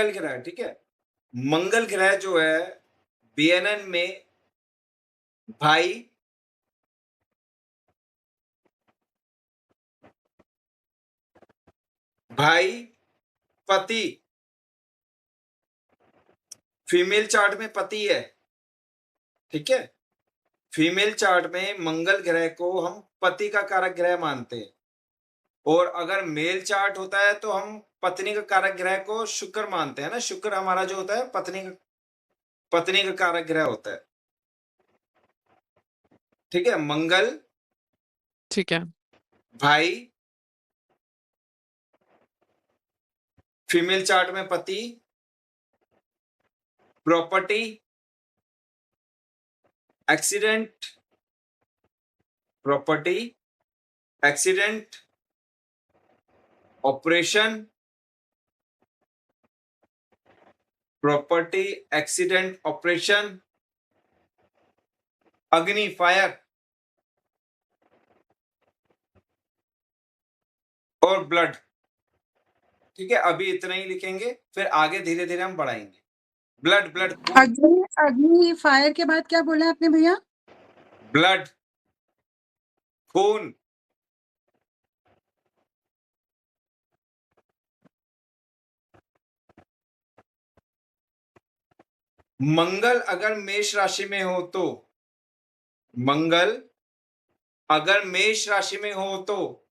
मंगल ग्रह, ठीक है? मंगल ग्रह जो है बीएनएन में भाई, भाई, पति, फीमेल चार्ट में पति है, ठीक है? फीमेल चार्ट में मंगल ग्रह को हम पति का कारक ग्रह मानते हैं और अगर मेल चार्ट होता है तो हम पत्नी का कारक ग्रह को शुक्र मानते हैं ना। शुक्र हमारा जो होता है पत्नी का कारक ग्रह होता है, ठीक है? मंगल, ठीक है। भाई, फीमेल चार्ट में पति, property, accident, property, accident, operation, property, accident, operation, अग्नि, फायर और ब्लड, ठीक है? अभी इतना ही लिखेंगे, फिर आगे धीरे-धीरे हम बढ़ाएँगे। ब्लड, ब्लड, खून, अग्नि अग्नि फायर के बाद क्या बोला आपने भैया? ब्लड, खून, मंगल अगर मेष राशि में हो तो, मंगल अगर मेष राशि में हो तो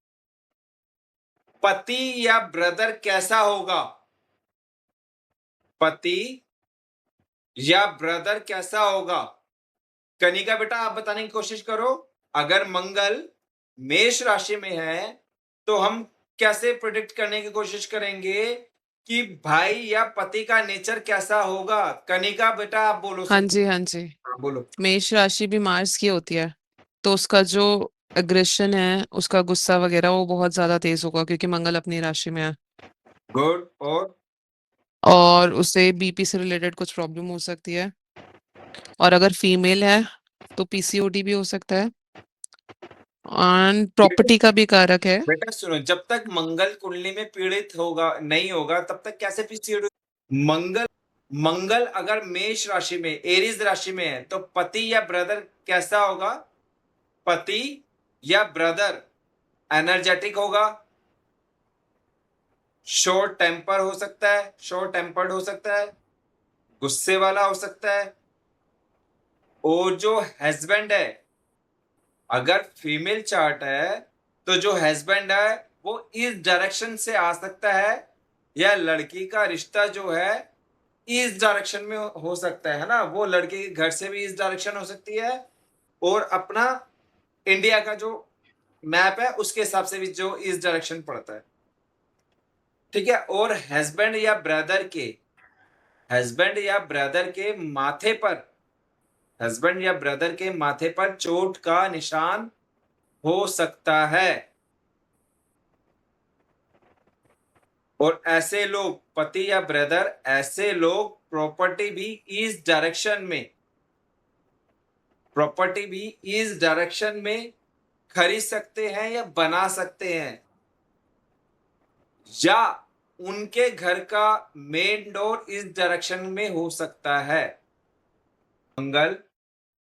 पति या ब्रदर कैसा होगा? पति या ब्रदर कैसा होगा? कनिका बेटा आप बताने की कोशिश करो। अगर मंगल मेष राशि में है तो हम कैसे प्रेडिक्ट करने की कोशिश करेंगे कि भाई या पति का नेचर कैसा होगा? कनिका बेटा आप बोलो। हाँ जी, हाँ जी। बोलो। मेष राशि भी मार्स की होती है, तो उसका जो एग्रेशन है, उसका गुस्सा वगैरह वो बहुत ज़्यादा तेज़ होगा क्योंकि मंगल अपनी राशि में है। गुड। और उसे बीपी से रिलेटेड कुछ प्रॉब्लम हो सकती है। और अगर फीमेल है तो पीसीओडी भी हो सकता है। एंड प्रॉपर्टी का भी कारक है। बेटा सुनो, जब तक मंगल कुंडली में पीड़ित होगा नहीं होगा तब तक कैसे पीसीओडी? मंगल अगर मेष राशि में, एरीज राशि में है तो पति या ब्रदर कैसा होगा? पति या ब्रदर एनर्जेटिक होगा, शॉर्ट टेम्पर हो सकता है, शॉर्ट टेम्पर्ड हो सकता है, गुस्से वाला हो सकता है। और जो हस्बैंड है, अगर फीमेल चार्ट है तो जो हस्बैंड है वो इस डायरेक्शन से आ सकता है या लड़की का रिश्ता जो है इस डायरेक्शन में हो सकता है ना। वो लड़के के घर से भी इस डायरेक्शन हो सकती है और अपना इंडिया का जो मैप है उसके हिसाब से भी जो इस डायरेक्शन पड़ता है, ठीक है? और हस्बैंड या ब्रदर के माथे पर, हस्बैंड या ब्रदर के माथे पर चोट का निशान हो सकता है। और ऐसे लोग, पति या ब्रदर, ऐसे लोग प्रॉपर्टी भी इस डायरेक्शन में खरीद सकते हैं या बना सकते हैं, या उनके घर का मेन डोर इस डायरेक्शन में हो सकता है। मंगल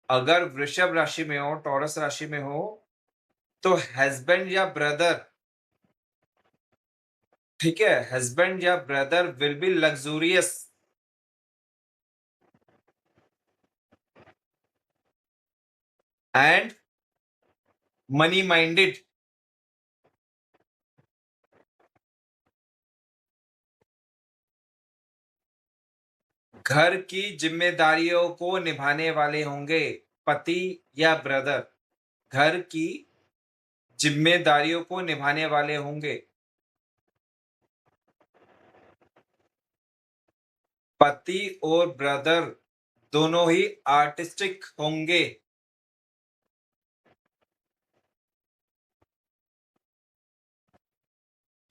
अगर वृषभ राशि में हो, टॉरस राशि में हो तो हस्बैंड या ब्रदर, ठीक है, हस्बैंड या brother will be luxurious and money minded. घर की जिम्मेदारियों को निभाने वाले होंगे पति या ब्रदर, घर की जिम्मेदारियों को निभाने वाले होंगे। पति और ब्रदर दोनों ही आर्टिस्टिक होंगे।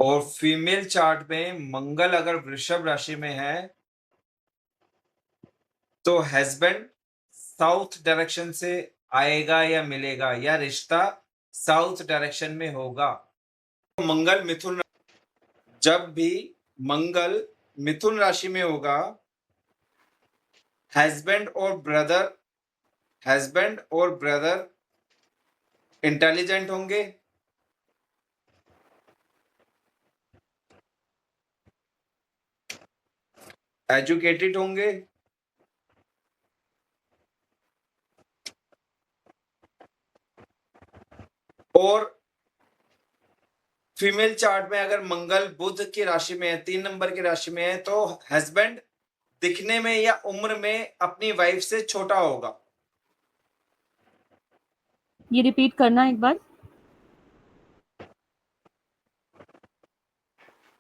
और फीमेल चार्ट में मंगल अगर वृषभ राशि में है तो हस्बैंड साउथ डायरेक्शन से आएगा या मिलेगा, या रिश्ता साउथ डायरेक्शन में होगा। मंगल मिथुन, जब भी मंगल मिथुन राशि में होगा, हस्बैंड और ब्रदर इंटेलिजेंट होंगे, एजुकेटेड होंगे, और फीमेल चार्ट में अगर मंगल बुध की राशि में है, 3 नंबर की राशि में है, तो हस्बैंड दिखने में या उम्र में अपनी वाइफ से छोटा होगा। ये रिपीट करना एक बार।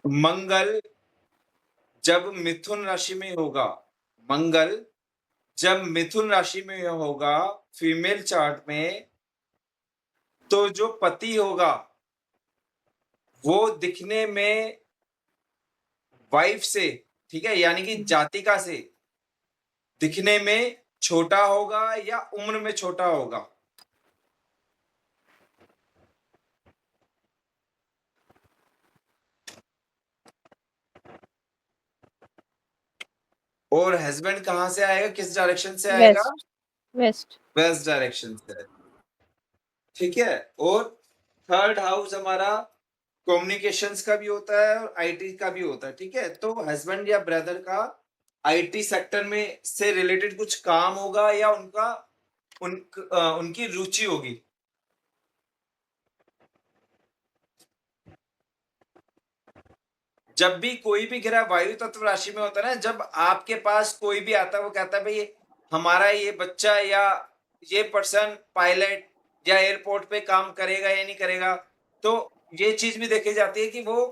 मंगल जब मिथुन राशि में होगा, मंगल जब मिथुन राशि में होगा फीमेल चार्ट में, तो जो पति होगा वो दिखने में वाइफ से, ठीक है, यानी कि जातिका से दिखने में छोटा होगा या उम्र में छोटा होगा। और हस्बैंड कहां से आएगा, किस डायरेक्शन से आएगा? वेस्ट। वेस्ट डायरेक्शन से, ठीक है। और थर्ड हाउस हमारा कम्युनिकेशंस का भी होता है और आईटी का भी होता है, ठीक है। तो हस्बैंड या ब्रदर का आईटी सेक्टर में से रिलेटेड कुछ काम होगा या उनकी रुचि होगी। जब भी कोई भी ग्रह वायु तत्व राशि में होता है ना, जब आपके पास कोई भी आता है, वो कहता है भाई हमारा ये बच्चा या ये पर्सन पायलट या एयरपोर्ट पे काम करेगा या नहीं करेगा, तो ये चीज भी देखी जाती है कि वो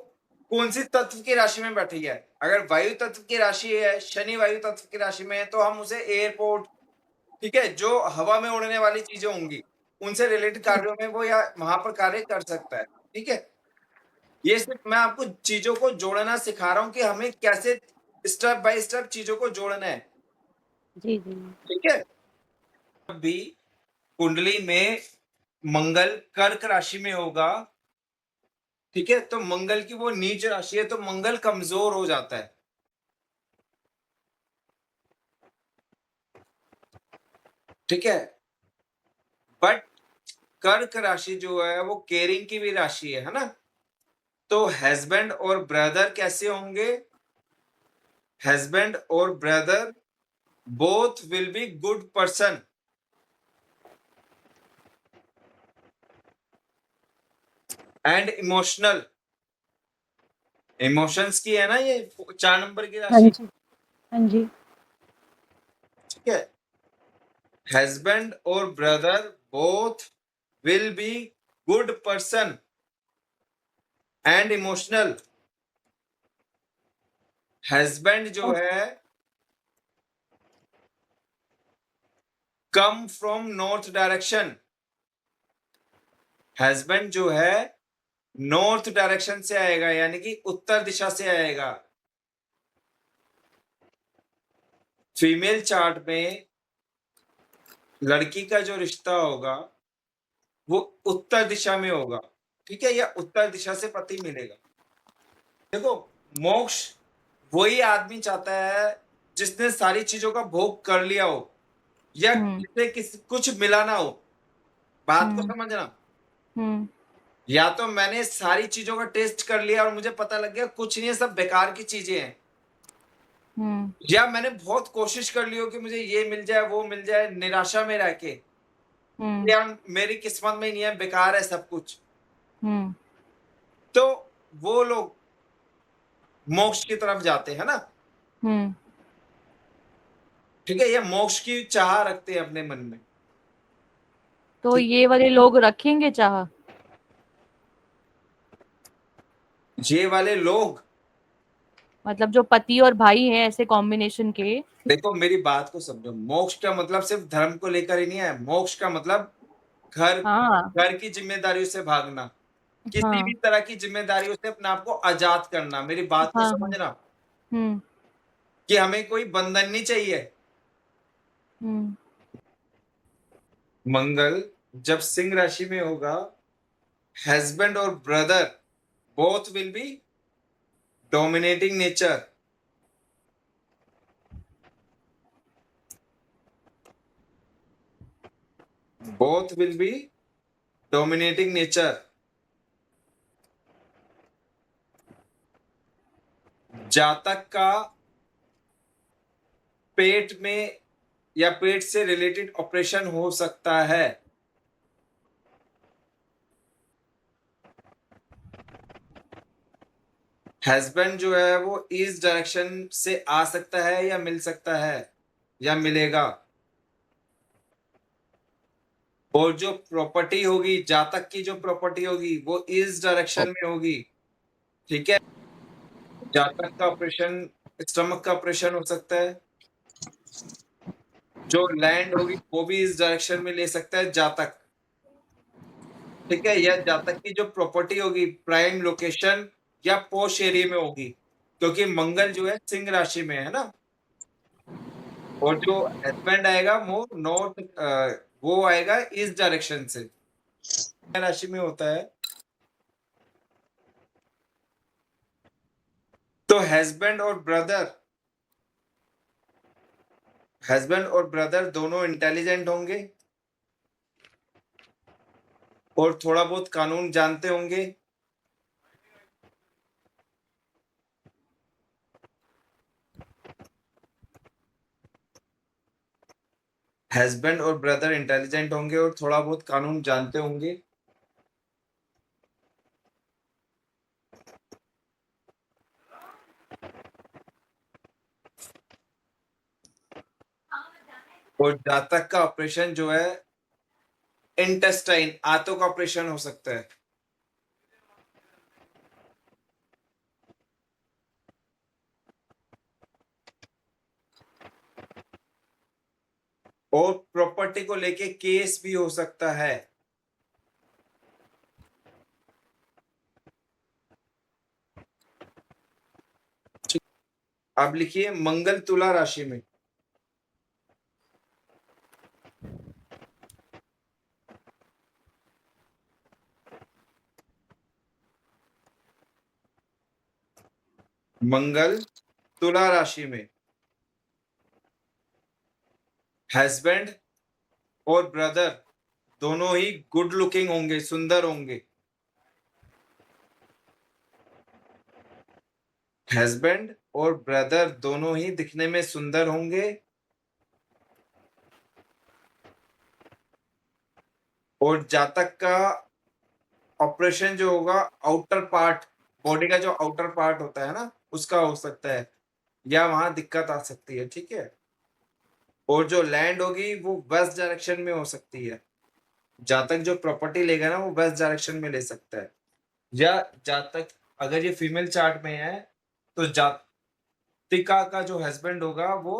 कौन सी तत्व की राशि में बैठी है। अगर वायु तत्व की राशि है, शनि वायु तत्व की राशि में है, तो हम उसे एयरपोर्ट, ठीक है, जो हवा में उड़ने वाली चीजें होंगी उनसे रिलेटेड कार्यों में वो या वहां पर कार्य कर सकता है, ठीक है। ये सिर्फ मैं आपको चीजों को जोड़ना सिखा रहा हूँ कि हमें कैसे स्टेप बाय स्टेप चीजों को जोड़ना है, जी जी। ठीक है। भी कुंडली में मंगल कर्क राशि में होगा, ठीक है, तो मंगल की वो नीच राशि है, तो मंगल कमजोर हो जाता है, ठीक है। बट कर्क राशि जो है वो केयरिंग की भी राशि है ना। तो हस्बैंड और ब्रदर कैसे होंगे? हस्बैंड और brother both will be good person and emotional. Emotions की है ना ये 4 नंबर की हाँ राशि, जी, हाँ जी। ठीक है। हस्बैंड और brother both will be good person and emotional. Husband जो है come from north direction, husband जो है नॉर्थ डायरेक्शन से आएगा, यानी कि उत्तर दिशा से आएगा। फीमेल चार्ट में लड़की का जो रिश्ता होगा वो उत्तर दिशा में होगा, ठीक है, या उत्तर दिशा से पति मिलेगा। देखो, मोक्ष वही आदमी चाहता है जिसने सारी चीजों का भोग कर लिया हो या जिसे कुछ मिला ना हो। बात को समझना। या तो मैंने सारी चीजों का टेस्ट कर लिया और मुझे पता लग गया कुछ नहीं है, सब बेकार की चीजें हैं, या मैंने बहुत कोशिश कर ली हो कि मुझे ये मिल जाए वो मिल जाए, निराशा में रह के, या मेरी किस्मत में नहीं है, बेकार है सब कुछ, तो वो लोग मोक्ष की तरफ जाते हैं ना, ठीक है, ये मोक्ष की चाह रखते हैं अपने मन में। तो ये वाले लोग रखेंगे चाह? ये वाले लोग, मतलब जो पति और भाई हैं ऐसे कॉम्बिनेशन के। देखो मेरी बात को समझो, मोक्ष का मतलब सिर्फ धर्म को लेकर ही नहीं है। मोक्ष का मतलब घर हाँ घर की जिम्मेदारियों से भागना, किसी हाँ भी तरह की जिम्मेदारियों से अपने आप को आजाद करना। मेरी बात को हाँ। समझना हम्म कि हमें कोई बंधन नहीं चाहिए। हम्म मंगल जब सिंह राशि में होगा, हस्बैंड और brother both will be dominating nature, both will be dominating nature. जातक का पेट में या पेट से रिलेटेड ऑपरेशन हो सकता है। हस्बैंड जो है वो इस डायरेक्शन से आ सकता है या मिल सकता है या मिलेगा। और जो प्रॉपर्टी होगी, जातक की जो प्रॉपर्टी होगी वो इस डायरेक्शन में होगी। ठीक है, जातक का ऑपरेशन, स्टमक का ऑपरेशन हो सकता है। जो लैंड होगी वो भी इस डायरेक्शन में ले सकता है जातक। ठीक है, या जातक की जो प्रॉपर्टी होगी प्राइम लोकेशन या पोश एरिया में होगी, क्योंकि मंगल जो है सिंह राशि में है ना। और जो हस्बैंड आएगा वो नॉर्थ, वो आएगा इस डायरेक्शन से, राशि में होता है। तो हस्बैंड और ब्रदर दोनों इंटेलिजेंट होंगे और थोड़ा बहुत कानून जानते होंगे। हस्बैंड और ब्रदर इंटेलिजेंट होंगे और थोड़ा बहुत कानून जानते होंगे। और जातक का ऑपरेशन जो है इंटेस्टाइन, आंतों का ऑपरेशन हो सकता है। और प्रॉपर्टी को लेके केस भी हो सकता है। आप लिखिए मंगल तुला राशि में, मंगल तुला राशि में हस्बैंड और ब्रदर दोनों ही गुड लुकिंग होंगे, सुंदर होंगे। हस्बैंड और ब्रदर दोनों ही दिखने में सुंदर होंगे और जातक का ऑपरेशन जो होगा आउटर पार्ट, बॉडी का जो आउटर पार्ट होता है ना उसका हो सकता है, या वहां दिक्कत आ सकती है। ठीक है, और जो लैंड होगी वो वेस्ट डायरेक्शन में हो सकती है। जातक जो प्रॉपर्टी लेगा ना वो वेस्ट डायरेक्शन में ले सकता है। या जातक अगर ये फीमेल चार्ट में है तो जातिका का जो हस्बैंड होगा वो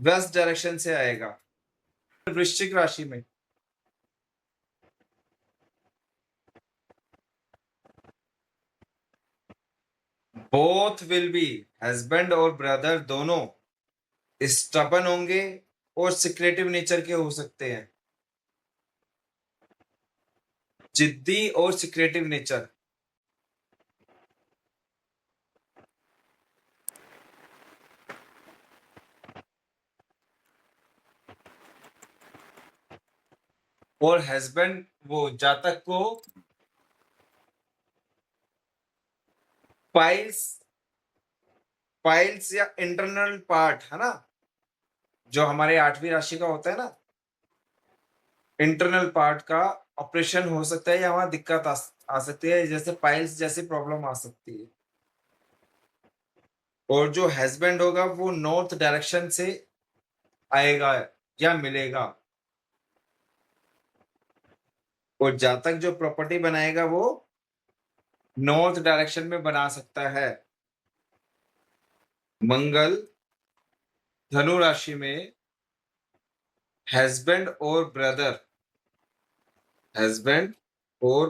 वेस्ट डायरेक्शन से आएगा। वृश्चिक राशि में बोथ विल बी, हस्बैंड और ब्रदर दोनों स्टबन होंगे और सिक्रेटिव नेचर के हो सकते हैं, जिद्दी और सिक्रेटिव नेचर। और हस्बैंड वो जातक को पाइल्स या इंटरनल पार्ट है ना, जो हमारे 8वीं राशि का होता है ना, इंटरनल पार्ट का ऑपरेशन हो सकता है या वहां दिक्कत आ सकती है, जैसे पाइल्स जैसी प्रॉब्लम आ सकती है। और जो हस्बैंड होगा वो नॉर्थ डायरेक्शन से आएगा या मिलेगा। और जातक जो प्रॉपर्टी बनाएगा वो नॉर्थ डायरेक्शन में बना सकता है। मंगल धनु राशि में हस्बैंड और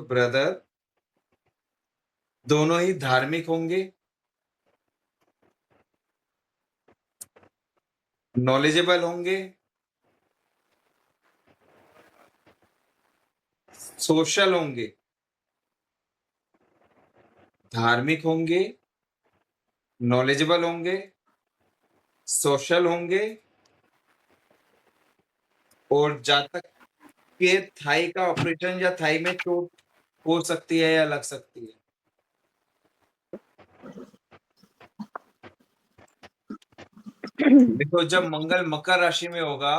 ब्रदर दोनों ही धार्मिक होंगे, नॉलेजेबल होंगे, सोशल होंगे, धार्मिक होंगे, नॉलेजेबल होंगे, सोशल होंगे। और जातक आपके थाई का ऑपरेशन या थाई में चोट हो सकती है या लग सकती है? देखो जब मंगल मकर राशि में होगा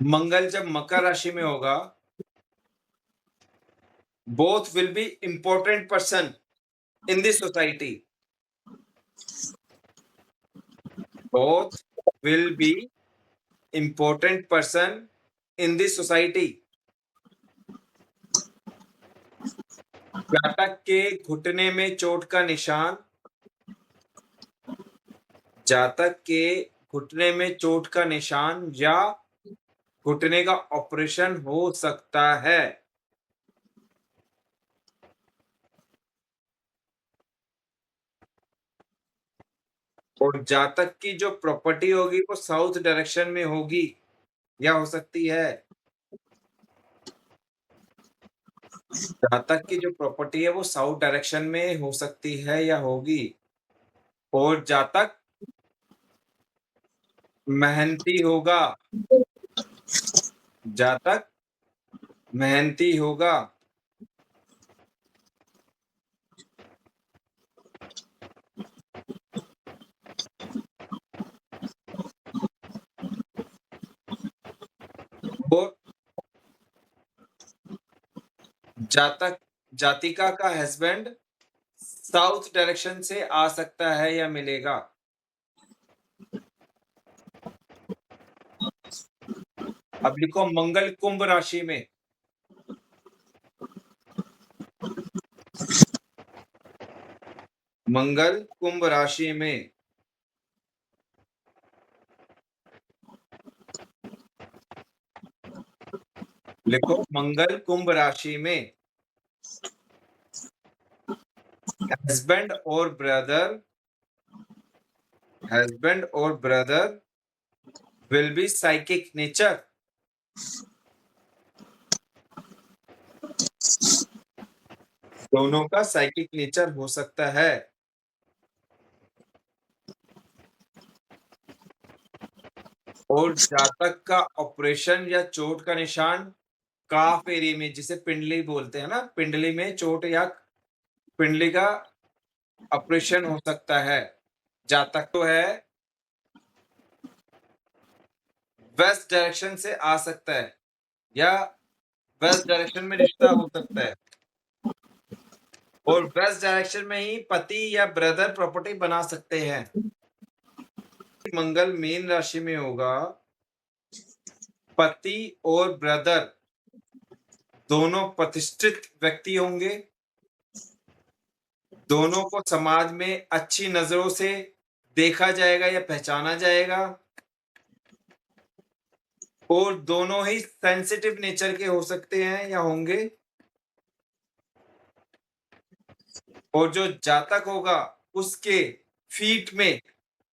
मंगल जब मकर राशि में होगा both will be important person in this society. Both will be important person in this society. जातक के घुटने में चोट का निशान, जातक के घुटने में चोट का निशान या घुटने का ऑपरेशन हो सकता है। और जातक की जो प्रॉपर्टी होगी वो साउथ डायरेक्शन में होगी या हो सकती है। जातक की जो प्रॉपर्टी है वो साउथ डायरेक्शन में हो सकती है या होगी। और जातक मेहनती होगा, जातक मेहनती होगा। और जातक जातिका का हस्बैंड साउथ डायरेक्शन से आ सकता है या मिलेगा। अब लिखो मंगल कुंभ राशि में, मंगल कुंभ राशि में लिखो मंगल कुंभ राशि में हस्बैंड और brother will be psychic nature. दोनों का साइकिक नेचर हो सकता है। और जातक का ऑपरेशन या चोट का निशान काफ एरिया में, जिसे पिंडली बोलते हैं ना, पिंडली में चोट या पिंडली का ऑपरेशन हो सकता है। जातक तो है वेस्ट डायरेक्शन से आ सकता है या वेस्ट डायरेक्शन में रिश्ता हो सकता है। और वेस्ट डायरेक्शन में ही पति या ब्रदर प्रॉपर्टी बना सकते हैं। मंगल मीन राशि में होगा, पति और ब्रदर दोनों प्रतिष्ठित व्यक्ति होंगे, दोनों को समाज में अच्छी नजरों से देखा जाएगा या पहचाना जाएगा। और दोनों ही सेंसिटिव नेचर के हो सकते हैं या होंगे। और जो जातक होगा उसके फीट में,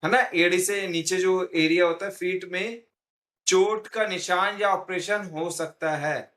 है ना, एड़ी से नीचे जो एरिया होता है फीट में चोट का निशान या ऑपरेशन हो सकता है।